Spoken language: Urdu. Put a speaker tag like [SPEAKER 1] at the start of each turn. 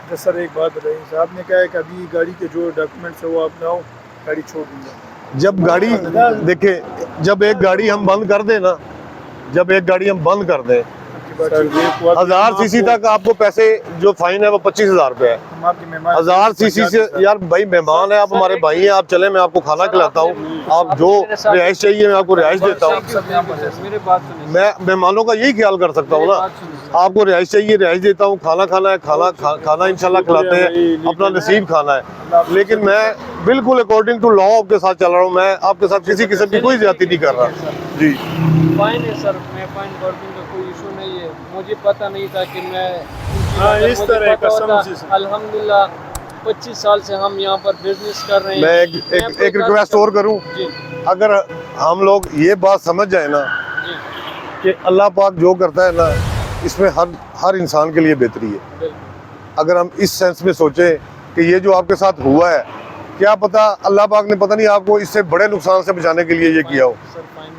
[SPEAKER 1] تو سر ایک بات بتائیے، صاحب نے کہا ہے کہ ابھی گاڑی کے جو ڈاکومنٹس ہے وہ آپ لاؤ، گاڑی چھوڑ دیں گے۔
[SPEAKER 2] جب گاڑی دیکھیں، جب ایک گاڑی ہم بند کر دیں نا، جب ایک گاڑی ہم بند کر دیں، 1000 سی سی تک آپ کو پیسے جو فائن ہے وہ 25,000 روپے ہے۔
[SPEAKER 1] ہم آپ کے مہمان
[SPEAKER 2] 1000 سی سی سے یار بھائی مہمان ہے، آپ ہمارے بھائی ہیں، آپ چلیں میں آپ کو کھانا کھلاتا ہوں، آپ جو رہائش چاہیے میں آپ کو رہائش دیتا ہوں۔ میں مہمانوں کا یہی خیال کر سکتا ہوں نا، آپ کو رہائش چاہیے رہائش دیتا ہوں، کھانا کھانا ہے کھانا انشاءاللہ کھلاتے ہیں، اپنا نصیب کھانا ہے۔ لیکن میں بالکل اکارڈنگ ٹو لا آپ کے ساتھ چل رہا ہوں، میں آپ کے ساتھ کسی قسم کی کوئی زیادتی نہیں کر رہا۔ جی
[SPEAKER 3] فائن ہے سر، میں فائن بھر دوں گا، کوئی ایشو نہیں ہے۔ مجھے پتہ نہیں تھا کہ میں
[SPEAKER 1] اس طرح قسم سے
[SPEAKER 3] الحمدللہ 25 سال سے ہم یہاں پر بزنس کر رہے ہیں۔
[SPEAKER 2] میں ایک ریکویسٹ اور کروں،
[SPEAKER 3] جی
[SPEAKER 2] اگر ہم لوگ یہ بات سمجھ جائیں نا
[SPEAKER 3] جی
[SPEAKER 2] کہ اللہ پاک جو کرتا ہے نا اس میں ہر انسان کے لیے بہتری ہے۔
[SPEAKER 3] بالکل
[SPEAKER 2] اگر ہم اس سینس میں سوچیں کہ یہ جو آپ کے ساتھ ہوا ہے، کیا پتہ اللہ پاک نے پتہ نہیں آپ کو اس سے بڑے نقصان سے بچانے کے لیے یہ کیا ہو۔
[SPEAKER 3] Sir fine